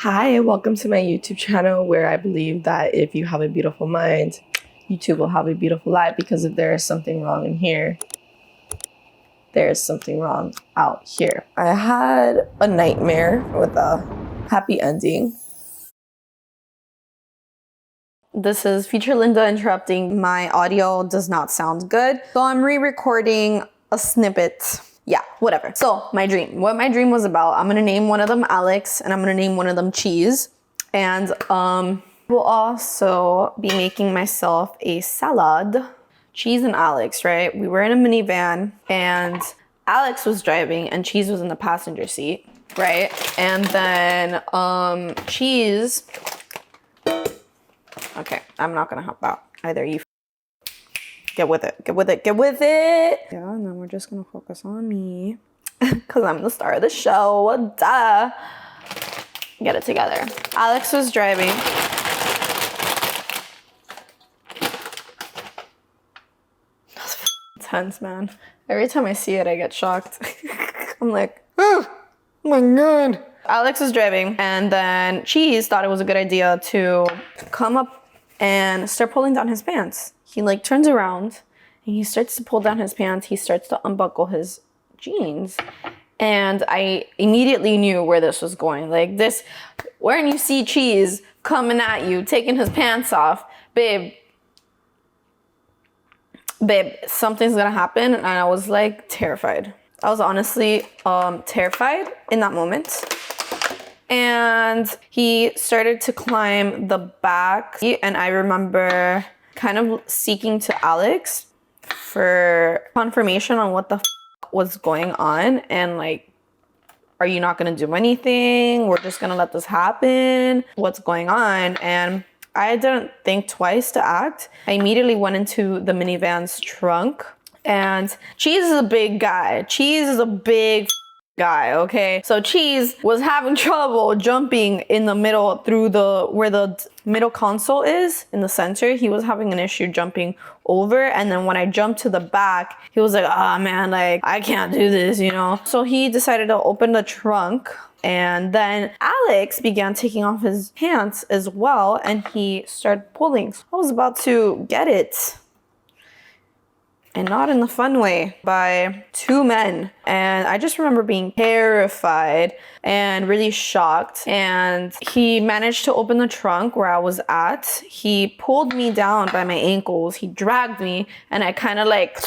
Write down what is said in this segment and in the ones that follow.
Hi, welcome to my YouTube channel where I believe that if you have a beautiful mind, YouTube will have a beautiful life, because if there is something wrong in here, there is something wrong out here. I had a nightmare with a happy ending. This is Future Linda interrupting. My audio does not sound good, so I'm re-recording a snippet. Yeah, whatever. So my dream, what my dream was about, I'm gonna name one of them Alex and I'm gonna name one of them Cheese. And will also be making myself a salad. Cheese and Alex, right? We were in a minivan and Alex was driving and Cheese was in the passenger seat, right? And then Cheese, okay, I'm not gonna help out either. You get with it, get with it, get with it. Yeah, and then we're just gonna focus on me because I'm the star of the show, duh. Get it together. Alex was driving. That's intense, man. Every time I see it, I get shocked. I'm like, oh my God. Alex was driving, and then Cheese thought it was a good idea to come up and start pulling down his pants. He like turns around and he starts to pull down his pants. He starts to unbuckle his jeans. And I immediately knew where this was going. Like this, when you see Cheese coming at you, taking his pants off, babe, something's gonna happen. And I was like terrified. I was honestly terrified in that moment. And he started to climb the back. And I remember kind of seeking to Alex for confirmation on what the was going on, and like, are you not gonna do anything? We're just gonna let this happen? What's going on? And I didn't think twice to act. I immediately went into the minivan's trunk, and Cheese is a big guy. Cheese is a big guy, okay? So Cheese was having trouble jumping in the middle through where the middle console is in the center. He was having an issue jumping over, and then when I jumped to the back, he was like, oh man, like I can't do this, you know? So he decided to open the trunk, and then Alex began taking off his pants as well, and he started pulling. I was about to get it, and not in the fun way, by two men. And I just remember being terrified and really shocked. And he managed to open the trunk where I was at. He pulled me down by my ankles. He dragged me, and I kind of like,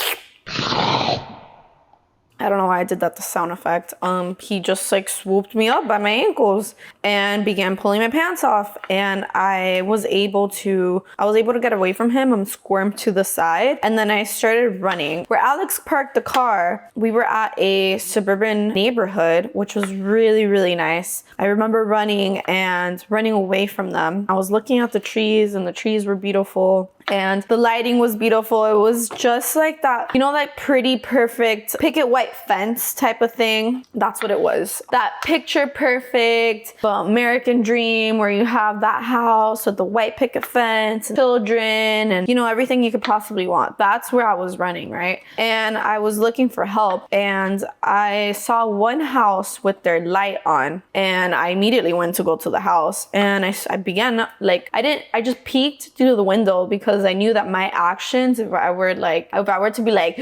I don't know why I did that, the sound effect. He just like swooped me up by my ankles and began pulling my pants off. And I was able to get away from him and squirm to the side. And then I started running. Where Alex parked the car, we were at a suburban neighborhood, which was really, really nice. I remember running away from them. I was looking at the trees, and the trees were beautiful. And the lighting was beautiful. It was just like that, you know, that pretty perfect picket white fence type of thing. That's what it was. That picture perfect American dream where you have that house with the white picket fence and children and, you know, everything you could possibly want. That's where I was running, right? And I was looking for help, and I saw one house with their light on, and I immediately went to go to the house, and I began like, I just peeked through the window because I knew that my actions, if I were to be like,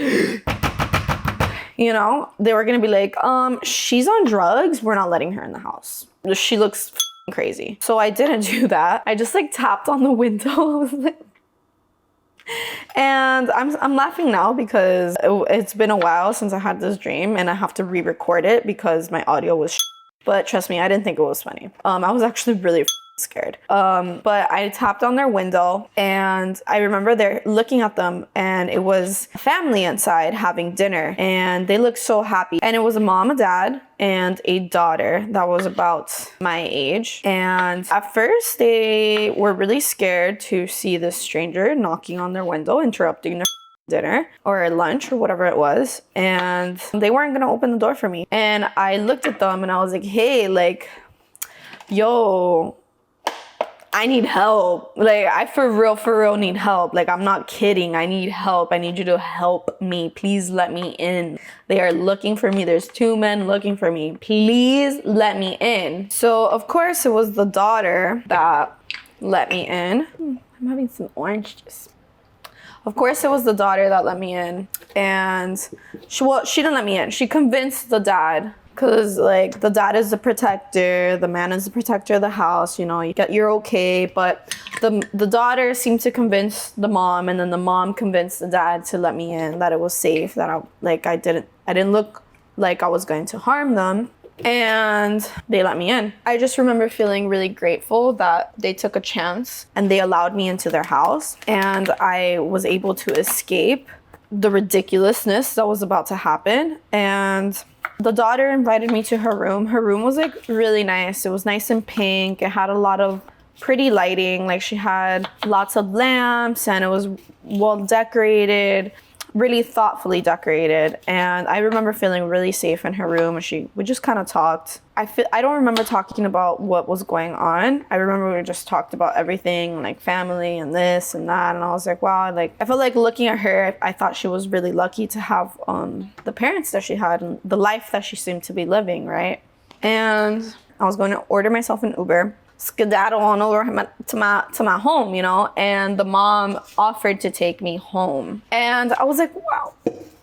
you know, they were gonna be like, she's on drugs, we're not letting her in the house. She looks crazy. So I didn't do that. I just like tapped on the window. And I'm laughing now because it's been a while since I had this dream, and I have to re-record it because my audio was but trust me, I didn't think it was funny. I was actually really scared. But I tapped on their window, and I remember they're looking at them, and it was a family inside having dinner, and they looked so happy. And it was a mom, a dad, and a daughter that was about my age. And at first they were really scared to see this stranger knocking on their window, interrupting their dinner or lunch or whatever it was, and they weren't gonna open the door for me. And I looked at them and I was like, hey, like, yo, I need help. Like, I for real need help. Like, I'm not kidding. I need help. I need you to help me. Please let me in. They are looking for me. There's 2 men looking for me. Please let me in. So, of course, it was the daughter that let me in. I'm having some orange juice. Of course, it was the daughter that let me in. And she didn't let me in. She convinced the dad. Because, like, the dad is the protector, the man is the protector of the house, you know, you're okay. But the daughter seemed to convince the mom, and then the mom convinced the dad to let me in, that it was safe, that I didn't look like I was going to harm them. And they let me in. I just remember feeling really grateful that they took a chance and they allowed me into their house. And I was able to escape the ridiculousness that was about to happen. And the daughter invited me to her room. Her room was like really nice. It was nice and pink. It had a lot of pretty lighting. Like, she had lots of lamps and it was well decorated, really thoughtfully decorated. And I remember feeling really safe in her room. We just kind of talked. I don't remember talking about what was going on. I remember we just talked about everything, like family and this and that. And I was like, wow, like, I felt like looking at her, I thought she was really lucky to have the parents that she had and the life that she seemed to be living, right? And I was going to order myself an Uber, skedaddle on over to my home, you know, and the mom offered to take me home. And I was like, wow,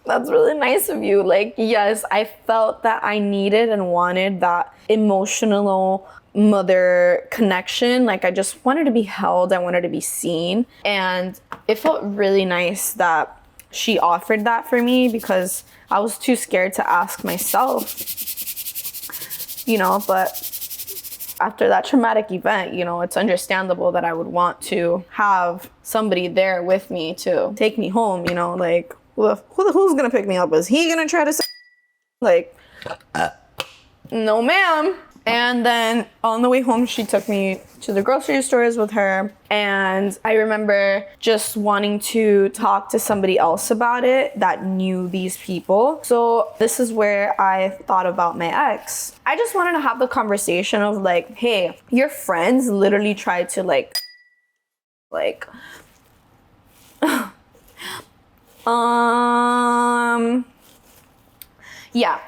that's really nice of you. Like, yes, I felt that I needed and wanted that emotional mother connection. Like, I just wanted to be held. I wanted to be seen. And it felt really nice that she offered that for me, because I was too scared to ask myself, you know. But after that traumatic event, you know, it's understandable that I would want to have somebody there with me to take me home, you know. Like, who's gonna pick me up? Is he gonna try to say, like, no ma'am? And then on the way home, she took me to the grocery stores with her. And I remember just wanting to talk to somebody else about it that knew these people. So this is where I thought about my ex. I just wanted to have the conversation of like, hey, your friends literally tried to like, yeah.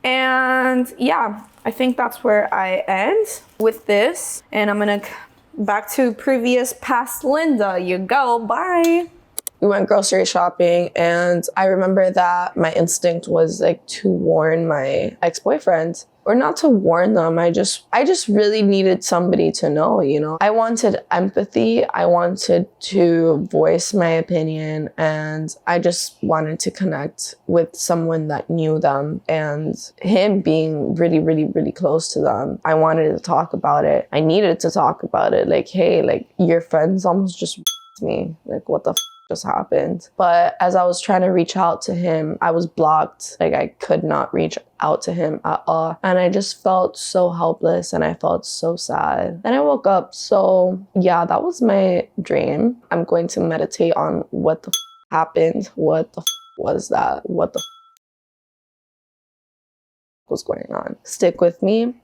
And yeah, I think that's where I end with this. And I'm gonna back to previous past Linda. You go, bye. We went grocery shopping, and I remember that my instinct was like to warn my ex-boyfriend, or not to warn them. I just really needed somebody to know, you know. I wanted empathy. I wanted to voice my opinion, and I just wanted to connect with someone that knew them, and him being really, really, really close to them. I wanted to talk about it. I needed to talk about it. Like, hey, like, your friends almost just me. Like, what the just happened? But as I was trying to reach out to him, I was blocked. Like, I could not reach out to him at all. And I just felt so helpless, and I felt so sad. Then I woke up. So yeah, that was my dream. I'm going to meditate on what the happened. What the was that? What the was going on? Stick with me.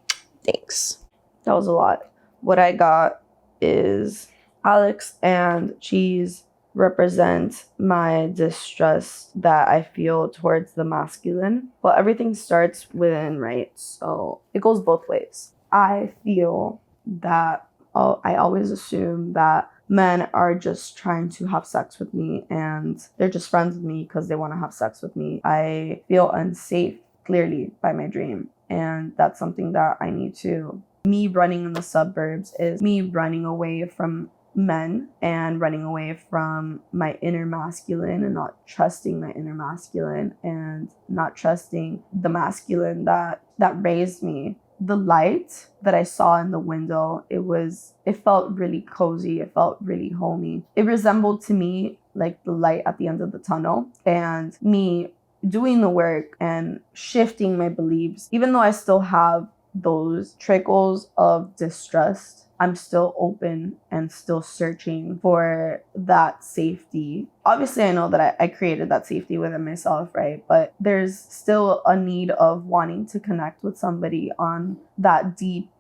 Thanks. That was a lot. What I got is Alex and cheese represent my distrust that I feel towards the masculine. Well, everything starts within, right? So it goes both ways. I feel that I always assume that men are just trying to have sex with me, and they're just friends with me because they want to have sex with me. I feel unsafe, clearly, by my dream. And that's something that I need to. Me running in the suburbs is me running away from men and running away from my inner masculine, and not trusting my inner masculine, and not trusting the masculine that raised me. The light that I saw in the window, it felt really cozy. It felt really homey. It resembled to me like the light at the end of the tunnel, and me doing the work and shifting my beliefs, even though I still have those trickles of distrust I'm still open and still searching for that safety. Obviously, I know that I created that safety within myself, right? But there's still a need of wanting to connect with somebody on that deep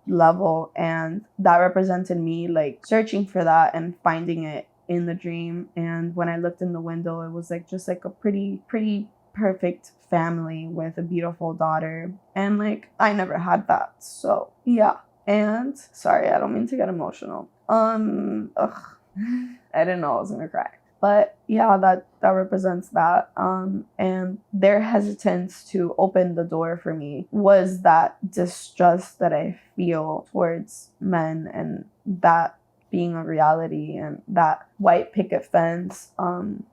level. And that represented me like searching for that and finding it in the dream. And when I looked in the window, it was like just like a pretty perfect family with a beautiful daughter. And like I never had that. So yeah. And sorry, I don't mean to get emotional. Ugh. I didn't know I was gonna cry. But yeah, that represents that. And their hesitance to open the door for me was that distrust that I feel towards men, and that being a reality, and that white picket fence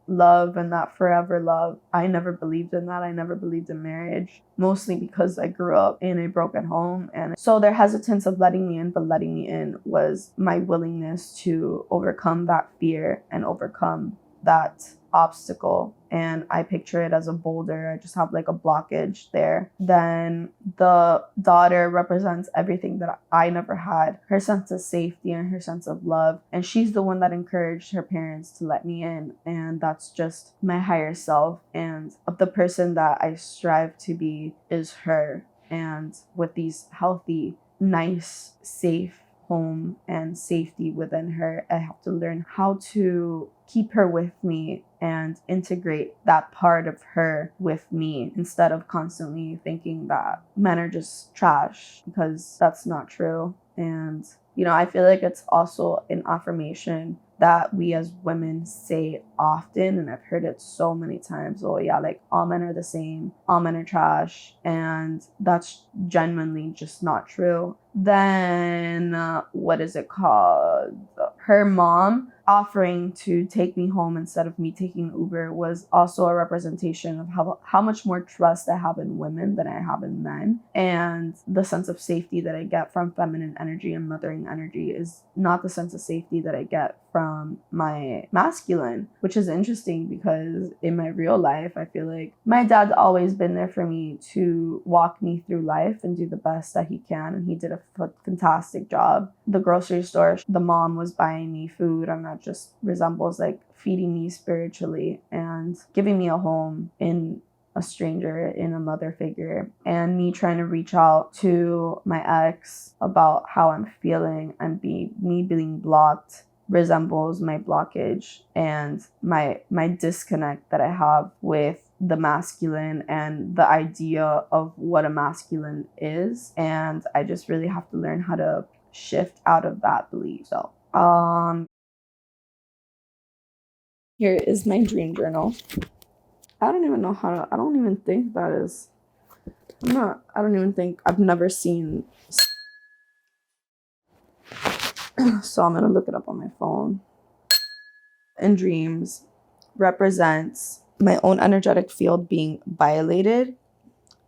love and that forever love. I never believed in that. I never believed in marriage, mostly because I grew up in a broken home. And so their hesitance of letting me in, but letting me in was my willingness to overcome that fear and overcome that obstacle. And I picture it as a boulder. I just have like a blockage there. Then the daughter represents everything that I never had, her sense of safety and her sense of love. And she's the one that encouraged her parents to let me in. And that's just my higher self. And the person that I strive to be is her. And with these healthy, nice, safe home and safety within her, I have to learn how to keep her with me and integrate that part of her with me, instead of constantly thinking that men are just trash, because that's not true. And I feel like it's also an affirmation that we as women say often, and I've heard it so many times. Oh yeah, like all men are the same, all men are trash, and that's genuinely just not true. Then what is it called? Her mom offering to take me home instead of me taking Uber was also a representation of how much more trust I have in women than I have in men. And the sense of safety that I get from feminine energy and mothering energy is not the sense of safety that I get from my masculine, which is interesting because in my real life, I feel like my dad's always been there for me to walk me through life and do the best that he can. And he did a fantastic job. The grocery store, the mom was buying me food, and that just resembles like feeding me spiritually and giving me a home in a stranger, in a mother figure. And me trying to reach out to my ex about how I'm feeling and me being blocked resembles my blockage and my disconnect that I have with the masculine and the idea of what a masculine is. And I just really have to learn how to shift out of that belief. So here is my dream journal. I don't even know how to, I don't even think that is, I don't even think, I've never seen, so I'm gonna look it up on my phone. In dreams represents my own energetic field being violated.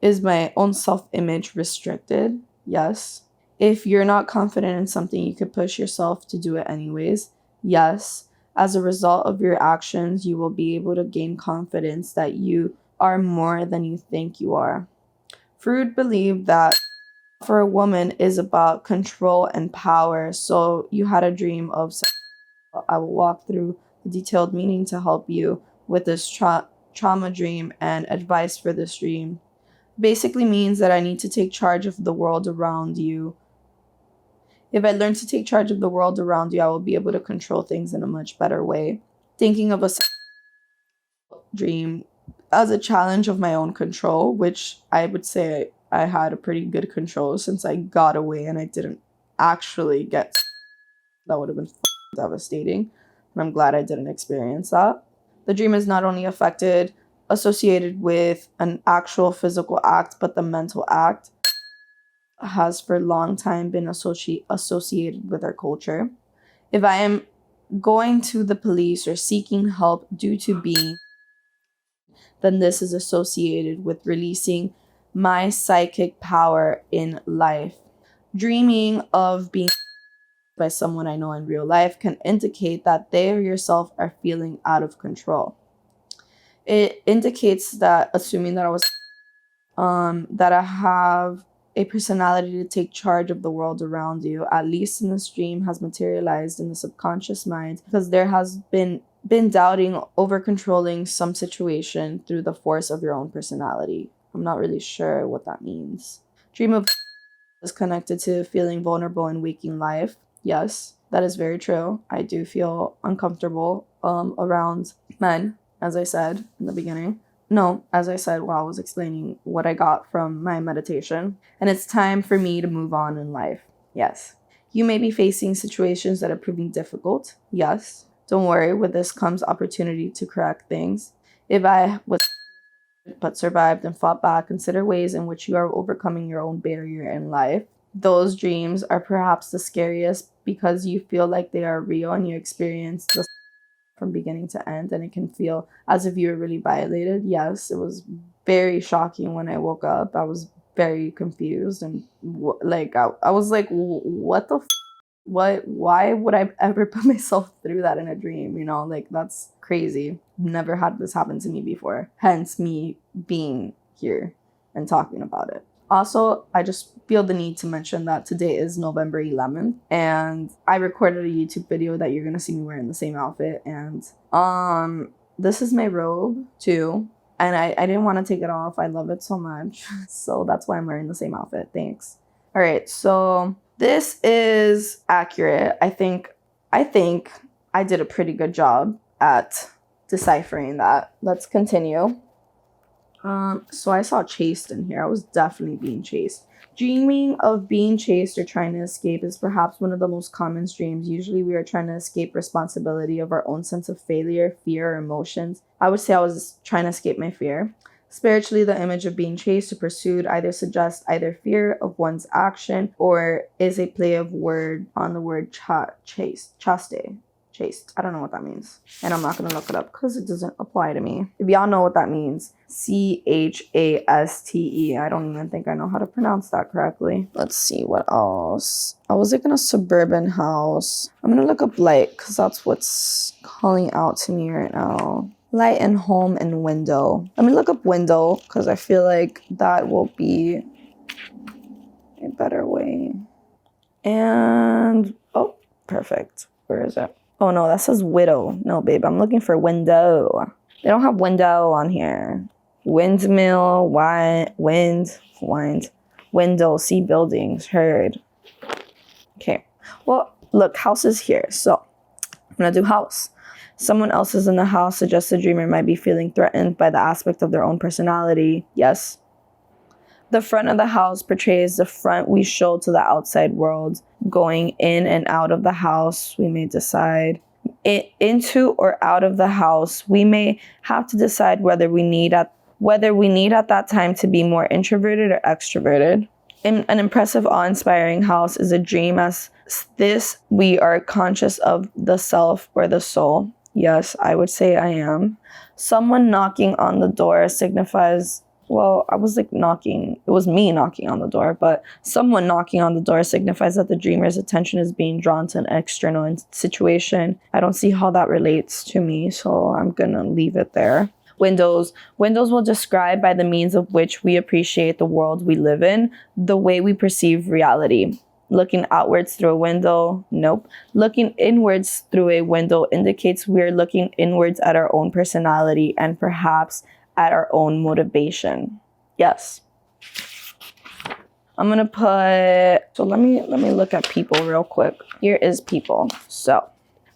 Is my own self-image restricted? Yes. If you're not confident in something, you could push yourself to do it anyways. Yes. As a result of your actions, you will be able to gain confidence that you are more than you think you are. Freud believed that for a woman is about control and power. So you had a dream of, I will walk through the detailed meaning to help you with this trauma dream and advice for this dream. Basically means that I need to take charge of the world around you. If I learn to take charge of the world around you, I will be able to control things in a much better way. Thinking of a dream as a challenge of my own control, which I would say I had a pretty good control since I got away and I didn't actually get. That would have been devastating. And I'm glad I didn't experience that. The dream is not only associated with an actual physical act, but the mental act has for a long time been associated with our culture. If I am going to the police or seeking help due to being, then this is associated with releasing my psychic power in life. Dreaming of being by someone I know in real life can indicate that they or yourself are feeling out of control. It indicates that, assuming that I was that I have a personality to take charge of the world around you, at least in this dream, has materialized in the subconscious mind because there has been doubting over controlling some situation through the force of your own personality. I'm not really sure what that means. Dream of is connected to feeling vulnerable in waking life. Yes, that is very true. I do feel uncomfortable around men, as I said in the beginning. No, as I said while I was explaining what I got from my meditation. And it's time for me to move on in life. Yes. You may be facing situations that are proving difficult. Yes. Don't worry, with this comes opportunity to correct things. If I was but survived and fought back, consider ways in which you are overcoming your own barrier in life. Those dreams are perhaps the scariest because you feel like they are real and you experience the from beginning to end, and it can feel as if you were really violated. Yes, it was very shocking when I woke up. I was very confused and I was like, what the what, why would I ever put myself through that in a dream? You know, like, that's crazy. Never had this happen to me before, hence me being here and talking about it. Also, I just feel the need to mention that today is November 11th, and I recorded a YouTube video that you're gonna see me wearing the same outfit, and this is my robe too, and I didn't want to take it off. I love it so much, so that's why I'm wearing the same outfit. Thanks. All right, so this is accurate. I think I did a pretty good job at deciphering that. Let's continue. So I saw chased in here. I was definitely being chased. Dreaming of being chased or trying to escape is perhaps one of the most common dreams. Usually we are trying to escape responsibility of our own sense of failure, fear, or emotions. I would say I was trying to escape my fear. Spiritually, the image of being chased or pursued either suggests either fear of one's action or is a play of word on the word chaste. Chaste. I don't know what that means. And I'm not going to look it up because it doesn't apply to me. If y'all know what that means, Chaste. I don't even think I know how to pronounce that correctly. Let's see what else. I was like in a suburban house. I'm going to look up light because that's what's calling out to me right now. Light and home and window. Let me look up window because I feel like that will be a better way. And, oh, perfect. Where is it? Oh no, that says widow. No, babe, I'm looking for window. They don't have window on here. Windmill, window, see buildings, heard. Okay, well, look, house is here. So I'm gonna do house. Someone else is in the house suggests the dreamer might be feeling threatened by the aspect of their own personality. Yes. The front of the house portrays the front we show to the outside world. Going in and out of the house, we may decide. Into or out of the house, we may have to decide whether we need at that time to be more introverted or extroverted. An impressive, awe-inspiring house is a dream as this we are conscious of the self or the soul. Yes, I would say I am. Someone knocking on the door signifies, well, I was like knocking. It was me knocking on the door, but someone knocking on the door signifies that the dreamer's attention is being drawn to an external situation. I don't see how that relates to me, so I'm gonna leave it there. Windows. Windows will describe by the means of which we appreciate the world we live in, the way we perceive reality. Looking outwards through a window, nope. Looking inwards through a window indicates we're looking inwards at our own personality and perhaps at our own motivation. Yes. I'm gonna put, so let me look at people real quick. Here is people. So,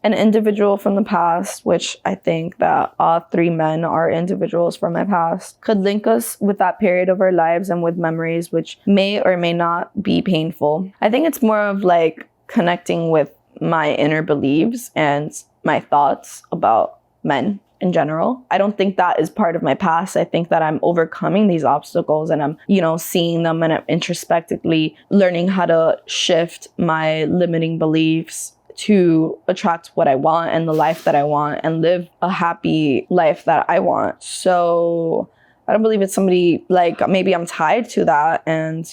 an individual from the past, which I think that all three men are individuals from my past, could link us with that period of our lives and with memories which may or may not be painful. I think it's more of like connecting with my inner beliefs and my thoughts about men in general. I don't think that is part of my past. I think that I'm overcoming these obstacles and I'm, seeing them and I'm introspectively learning how to shift my limiting beliefs to attract what I want and the life that I want and live a happy life that I want. So I don't believe it's somebody like maybe I'm tied to that and,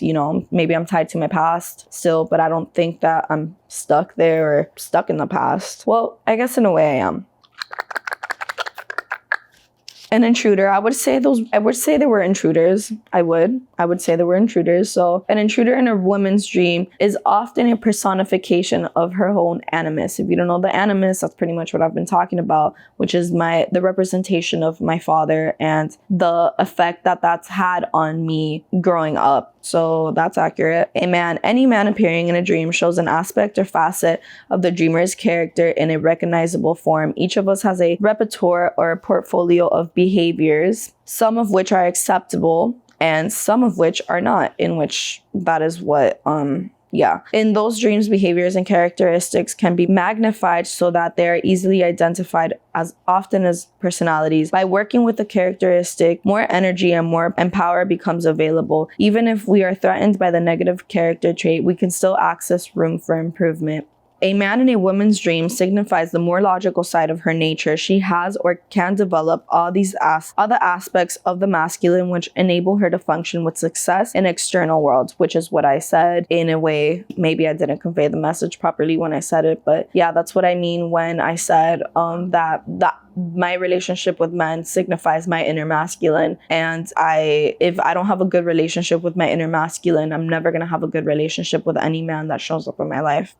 maybe I'm tied to my past still, but I don't think that I'm stuck there or stuck in the past. Well, I guess in a way I am. An intruder. I would say they were intruders. I would say they were intruders. So an intruder in a woman's dream is often a personification of her own animus. If you don't know the animus, that's pretty much what I've been talking about, which is the representation of my father and the effect that that's had on me growing up. So that's accurate. Any man appearing in a dream shows an aspect or facet of the dreamer's character in a recognizable form. Each of us has a repertoire or a portfolio of behaviors, some of which are acceptable and some of which are not, in which that is what in those dreams, behaviors and characteristics can be magnified so that they are easily identified as often as personalities. By working with the characteristic, more energy and power becomes available. Even if we are threatened by the negative character trait, we can still access room for improvement. A man in a woman's dream signifies the more logical side of her nature. She has or can develop all these other aspects of the masculine which enable her to function with success in external worlds, which is what I said in a way. Maybe I didn't convey the message properly when I said it, but yeah, that's what I mean when I said that my relationship with men signifies my inner masculine, and if I don't have a good relationship with my inner masculine, I'm never going to have a good relationship with any man that shows up in my life.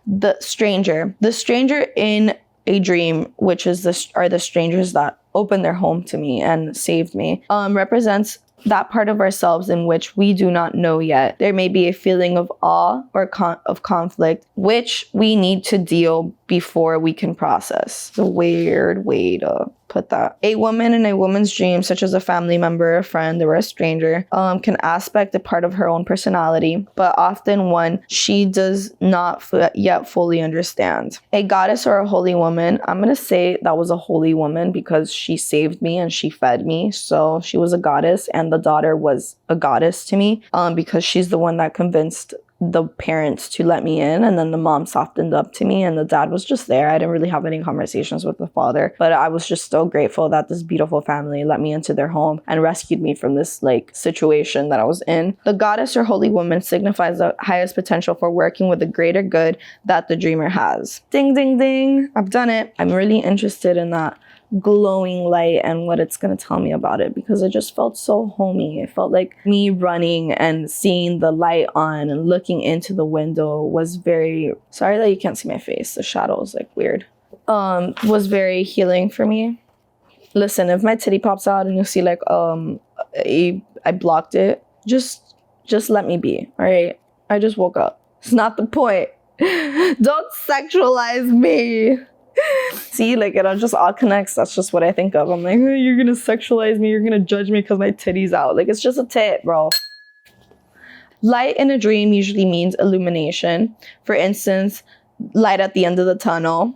The stranger in a dream, which is are the strangers that opened their home to me and saved me, represents that part of ourselves in which we do not know yet. There may be a feeling of awe or of conflict, which we need to deal before we can process. It's a weird way to put that. A woman in a woman's dream, such as a family member, a friend, or a stranger, can aspect a part of her own personality, but often one she does not yet fully understand. A goddess or a holy woman, I'm going to say that was a holy woman because she saved me and she fed me. So she was a goddess, and the daughter was a goddess to me because she's the one that convinced the parents to let me in, and then the mom softened up to me and the dad was just there. I didn't really have any conversations with the father, but I was just so grateful that this beautiful family let me into their home and rescued me from this situation that I was in. The goddess or holy woman signifies the highest potential for working with the greater good that the dreamer has. Ding, ding, ding. I've done it. I'm really interested in that glowing light and what it's going to tell me about it, because it just felt so homey. It felt like me running and seeing the light on and looking into the window was very, sorry that you can't see my face, the shadow is weird, was very healing for me. Listen, if my titty pops out and you see I blocked it, just let me be. All right, I just woke up. It's not the point. Don't sexualize me. See, it just all connects. That's just what I think of. I'm like, hey, you're gonna sexualize me, you're gonna judge me because my titty's out. It's just a tit, bro. Light in a dream usually means illumination. For instance, light at the end of the tunnel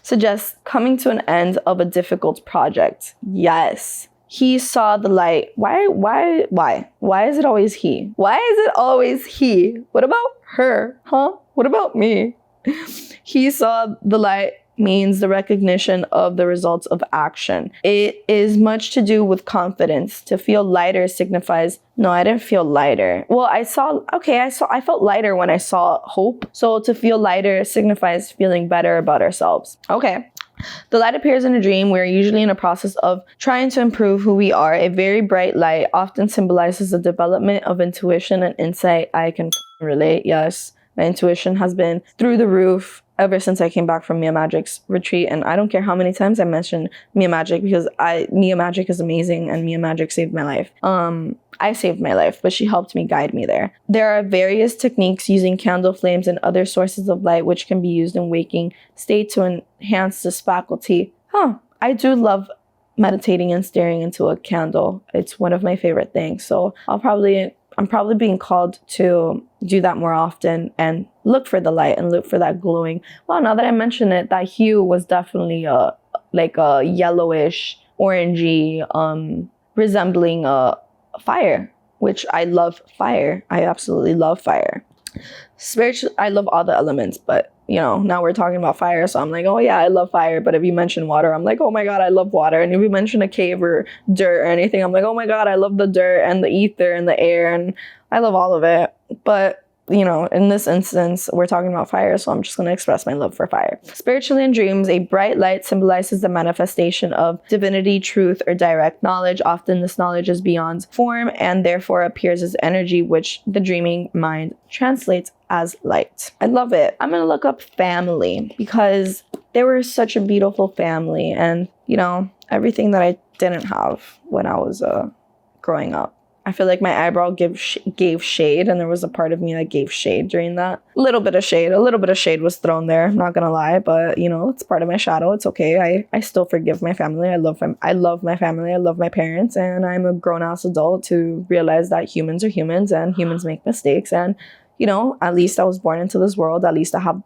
suggests coming to an end of a difficult project. Yes. He saw the light. Why is it always he? Why is it always he? What about her? Huh? What about me? He saw the light means the recognition of the results of action. It is much to do with confidence. To feel lighter signifies, no, I didn't feel lighter. Well, I felt lighter when I saw hope. So to feel lighter signifies feeling better about ourselves. Okay. The light appears in a dream. We're usually in a process of trying to improve who we are. A very bright light often symbolizes the development of intuition and insight. I can relate, yes. My intuition has been through the roof ever since I came back from Mia Magic's retreat. And I don't care how many times I mention Mia Magic, because Mia Magic is amazing and Mia Magic saved my life. I saved my life, but she helped me guide me there. There are various techniques using candle flames and other sources of light which can be used in waking state to enhance this faculty. I do love meditating and staring into a candle. It's one of my favorite things. So I'm probably being called to do that more often and look for the light and look for that glowing. Well, now that I mention it, that hue was definitely a yellowish, orangey, resembling a fire, which I love fire. I absolutely love fire. Spiritually, I love all the elements, but now we're talking about fire, so I'm like, oh yeah, I love fire. But if you mention water, I'm like, oh my god, I love water. And if you mention a cave or dirt or anything, I'm like, oh my god, I love the dirt and the ether and the air, and I love all of it. But in this instance, we're talking about fire, so I'm just going to express my love for fire. Spiritually, in dreams, a bright light symbolizes the manifestation of divinity, truth, or direct knowledge. Often this knowledge is beyond form and therefore appears as energy, which the dreaming mind translates as light. I love it. I'm going to look up family because they were such a beautiful family, and, everything that I didn't have when I was growing up. I feel like my eyebrow gave shade, and there was a part of me that gave shade during that. A little bit of shade was thrown there, I'm not gonna lie, but it's part of my shadow. It's okay. I still forgive my family. I love my family. I love my parents, and I'm a grown-ass adult to realize that humans are humans and humans make mistakes, and at least I was born into this world. At least I have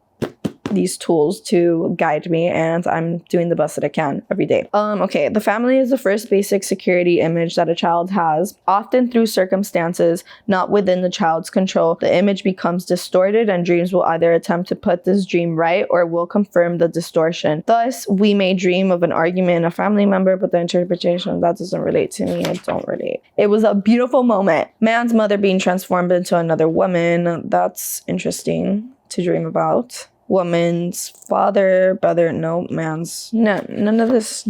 these tools to guide me, and I'm doing the best that I can every day. Okay, the family is the first basic security image that a child has. Often through circumstances not within the child's control, the image becomes distorted, and dreams will either attempt to put this dream right or will confirm the distortion. Thus, we may dream of an argument, a family member, but the interpretation that doesn't relate to me. I don't relate. It was a beautiful moment. Man's mother being transformed into another woman. That's interesting to dream about. Woman's father, brother, no, man's, no, none of this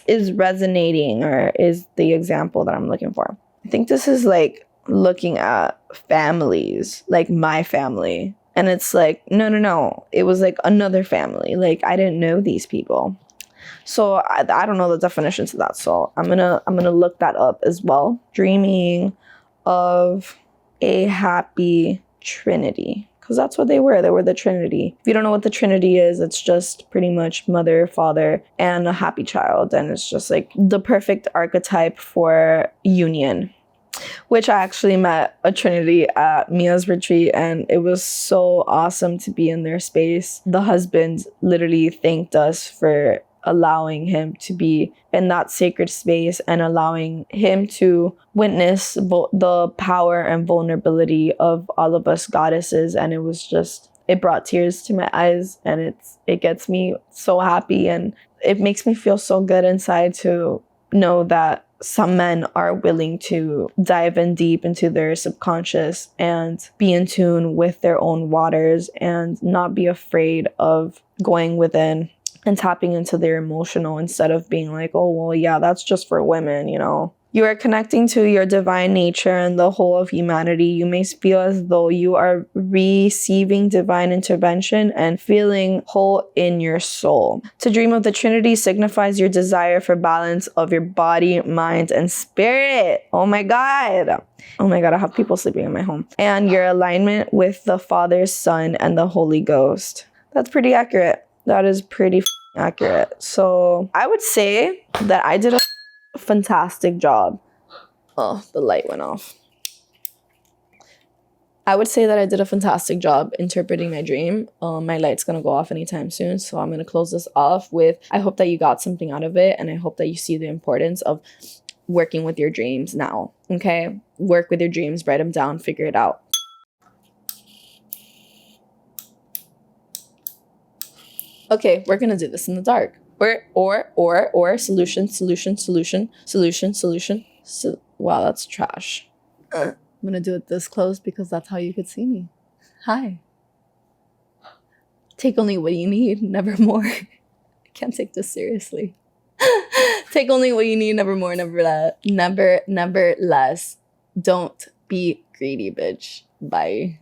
is resonating or is the example that I'm looking for. I think this is like looking at families, like my family. And it's like, no. It was like another family. Like I didn't know these people. So I don't know the definition to that. So I'm gonna look that up as well. Dreaming of a happy trinity. Because that's what they were. They were the Trinity. If you don't know what the Trinity is, it's just pretty much mother, father, and a happy child. And it's just like the perfect archetype for union. Which I actually met a Trinity at Mia's retreat, and it was so awesome to be in their space. The husband literally thanked us for allowing him to be in that sacred space and allowing him to witness the power and vulnerability of all of us goddesses. And it brought tears to my eyes, and it gets me so happy, and it makes me feel so good inside to know that some men are willing to dive in deep into their subconscious and be in tune with their own waters and not be afraid of going within and tapping into their emotional instead of being like, oh, well, yeah, that's just for women, You are connecting to your divine nature and the whole of humanity. You may feel as though you are receiving divine intervention and feeling whole in your soul. To dream of the Trinity signifies your desire for balance of your body, mind, and spirit. Oh my God. I have people sleeping in my home. And your alignment with the Father, Son, and the Holy Ghost. That's pretty accurate. That is pretty accurate. So I would say that I did a fantastic job. Oh, the light went off. I would say that I did a fantastic job interpreting my dream. My light's gonna go off anytime soon, so I'm gonna close this off with, I hope that you got something out of it, and I hope that you see the importance of working with your dreams now, okay? Work with your dreams, write them down, figure it out. Okay, we're gonna do this in the dark. Or solution. Wow, that's trash. I'm gonna do it this close because that's how you could see me. Hi. Take only what you need, never more. I can't take this seriously. Take only what you need, never more, never less. Don't be greedy, bitch. Bye.